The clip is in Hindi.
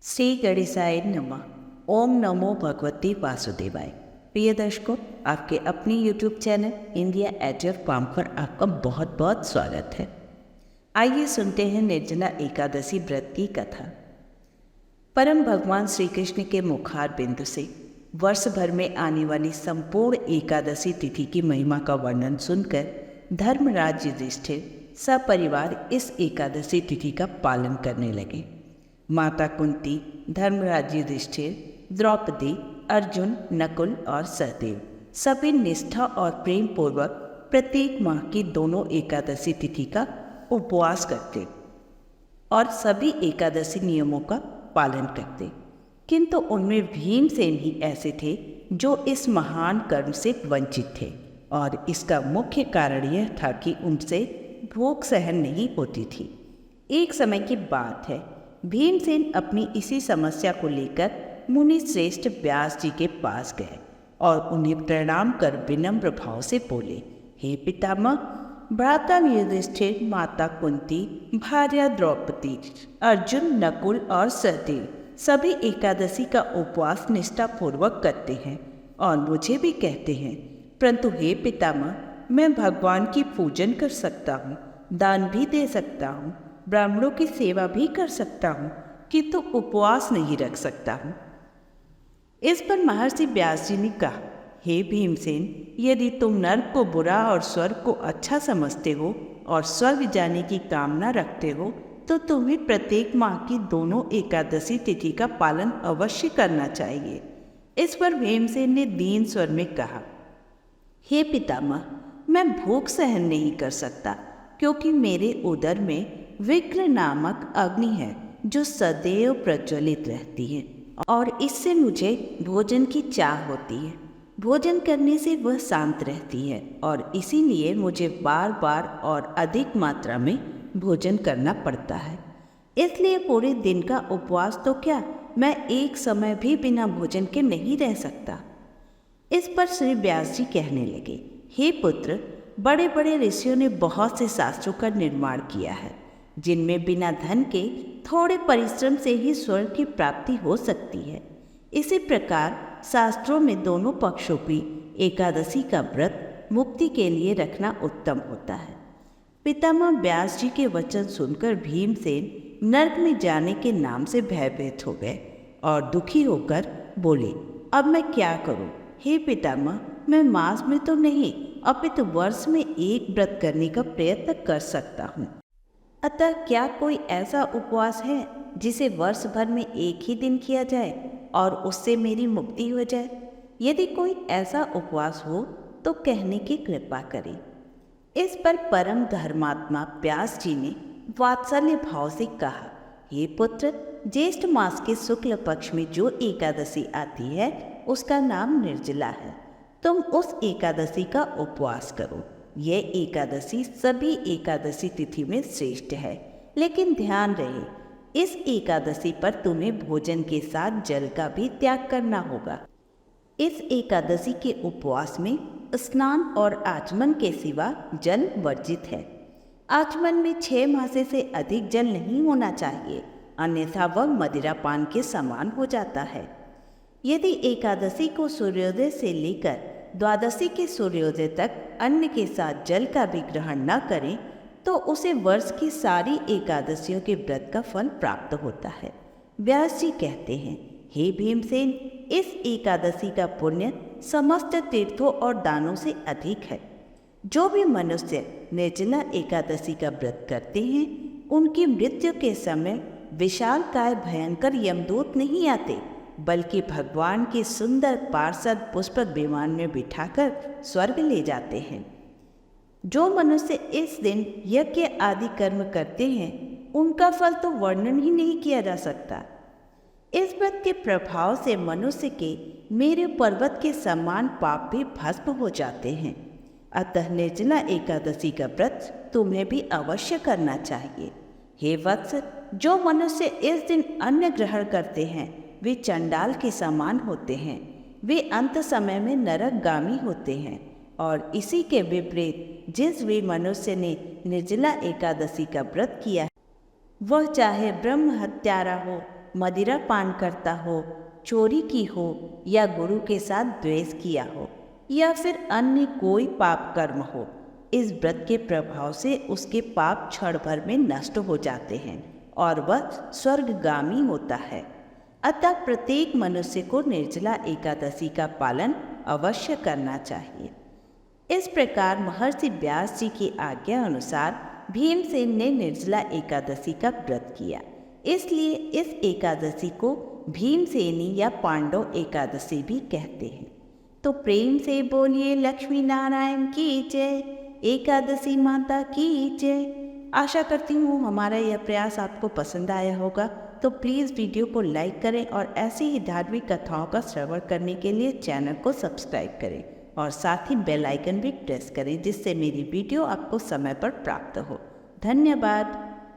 श्री गणेशाय नमः। ओम नमो भगवते वासुदेवाय। प्रिय दर्शकों, आपके अपने YouTube channel India at your palm पर आपका बहुत बहुत स्वागत है। आइए सुनते हैं निर्जला एकादशी व्रत की कथा। परम भगवान श्री कृष्ण के मुखार बिंदु से वर्ष भर में आने वाली संपूर्ण एकादशी तिथि की महिमा का वर्णन सुनकर धर्मराज युधिष्ठिर सपरिवार इस एकादशी तिथि का पालन करने लगे। माता कुंती, धर्मराज युधिष्ठिर, द्रौपदी, अर्जुन, नकुल और सहदेव सभी निष्ठा और प्रेम पूर्वक प्रत्येक माह की दोनों एकादशी तिथि का उपवास करते और सभी एकादशी नियमों का पालन करते, किंतु उनमें भीमसेन ही ऐसे थे जो इस महान कर्म से वंचित थे। और इसका मुख्य कारण यह था कि उनसे भूख सहन नहीं होती थी। एक समय की बात है, भीमसेन अपनी इसी समस्या को लेकर मुनि श्रेष्ठ व्यास जी के पास गए और उन्हें प्रणाम कर विनम्र भाव से बोले, हे पितामह, भ्राता युधिष्ठिर, माता कुंती, भार्या द्रौपदी, अर्जुन, नकुल और सहदेव सभी एकादशी का उपवास निष्ठापूर्वक करते हैं और मुझे भी कहते हैं, परंतु हे पितामह, मैं भगवान की पूजन कर सकता हूँ, दान भी दे सकता हूँ, ब्राह्मणों की सेवा भी कर सकता हूँ, किंतु उपवास नहीं रख सकता हूँ। इस पर महर्षि व्यास जी ने कहा, हे भीमसेन, यदि तुम नर्क को बुरा और स्वर्ग को अच्छा समझते हो और स्वर्ग जाने की कामना रखते हो, तो तुम्हें प्रत्येक माह की दोनों एकादशी तिथि का पालन अवश्य करना चाहिए। इस पर भीमसेन ने दीन स्वर में कहा, हे पितामह, मैं भूख सहन नहीं कर सकता, क्योंकि मेरे उदर में विग्र नामक अग्नि है जो सदैव प्रज्वलित रहती है और इससे मुझे भोजन की चाह होती है। भोजन करने से वह शांत रहती है और इसीलिए मुझे बार बार और अधिक मात्रा में भोजन करना पड़ता है। इसलिए पूरे दिन का उपवास तो क्या, मैं एक समय भी बिना भोजन के नहीं रह सकता। इस पर श्री व्यास जी कहने लगे, हे पुत्र, बड़े बड़े ऋषियों ने बहुत से शास्त्रों का निर्माण किया है, जिनमें बिना धन के थोड़े परिश्रम से ही स्वर्ग की प्राप्ति हो सकती है। इसी प्रकार शास्त्रों में दोनों पक्षों की एकादशी का व्रत मुक्ति के लिए रखना उत्तम होता है। पितामह व्यास जी के वचन सुनकर भीमसेन नर्क में जाने के नाम से भयभीत हो गए और दुखी होकर बोले, अब मैं क्या करूं? हे पितामह, मैं मास में तो नहीं अपितु वर्ष में एक व्रत करने का प्रयत्न कर सकता हूँ। अतः क्या कोई ऐसा उपवास है जिसे वर्ष भर में एक ही दिन किया जाए और उससे मेरी मुक्ति हो जाए? यदि कोई ऐसा उपवास हो तो कहने की कृपा करें। इस पर परम धर्मात्मा व्यास जी ने वात्सल्य भाव से कहा, हे पुत्र, ज्येष्ठ मास के शुक्ल पक्ष में जो एकादशी आती है उसका नाम निर्जला है। तुम उस एकादशी का उपवास करो। यह एकादशी सभी एकादशी तिथि में श्रेष्ठ है, लेकिन ध्यान रहे, इस एकादशी पर तुम्हें भोजन के साथ जल का भी त्याग करना होगा। इस एकादशी के उपवास में स्नान और आचमन के सिवा जल वर्जित है। आचमन में 6 मासे से अधिक जल नहीं होना चाहिए, अन्यथा वह मदिरापान के समान हो जाता है। यदि एकादशी को सूर्योदय से लेकर द्वादशी के सूर्योदय तक अन्न के साथ जल का भी ग्रहण न करें तो उसे वर्ष की सारी एकादशियों के व्रत का फल प्राप्त होता है। व्यास जी कहते हैं, हे भीमसेन, इस एकादशी का पुण्य समस्त तीर्थों और दानों से अधिक है। जो भी मनुष्य निर्जला एकादशी का व्रत करते हैं, उनकी मृत्यु के समय विशालकाय भयंकर यमदूत नहीं आते, बल्कि भगवान के सुंदर पार्षद पुष्पक विमान में बिठाकर स्वर्ग ले जाते हैं। जो मनुष्य इस दिन यज्ञ आदि कर्म करते हैं, उनका फल तो वर्णन ही नहीं किया जा सकता। इस व्रत के प्रभाव से मनुष्य के मेरे पर्वत के समान पाप भी भस्म हो जाते हैं। अतः निर्जला एकादशी का व्रत तुम्हें भी अवश्य करना चाहिए। हे वत्स, जो मनुष्य इस दिन अन्न ग्रहण करते हैं वे चंडाल के समान होते हैं। वे अंत समय में नरकगामी होते हैं। और इसी के विपरीत जिस भी मनुष्य ने निर्जला एकादशी का व्रत किया है, वह चाहे ब्रह्म हत्यारा हो, मदिरा पान करता हो, चोरी की हो या गुरु के साथ द्वेष किया हो या फिर अन्य कोई पाप कर्म हो, इस व्रत के प्रभाव से उसके पाप क्षण भर में नष्ट हो जाते हैं और वह स्वर्गगामी होता है। अतः प्रत्येक मनुष्य को निर्जला एकादशी का पालन अवश्य करना चाहिए। इस प्रकार महर्षि व्यास जी की आज्ञा अनुसार भीमसेन ने निर्जला एकादशी का व्रत किया। इसलिए इस एकादशी को भीमसेनी या पांडव एकादशी भी कहते हैं। तो प्रेम से बोलिए लक्ष्मी नारायण की जय, एकादशी माता की जय। आशा करती हूँ हमारा यह प्रयास आपको पसंद आया होगा। तो प्लीज़ वीडियो को लाइक करें और ऐसी ही धार्मिक कथाओं का श्रवण करने के लिए चैनल को सब्सक्राइब करें और साथ ही बेल आइकन भी प्रेस करें, जिससे मेरी वीडियो आपको समय पर प्राप्त हो। धन्यवाद।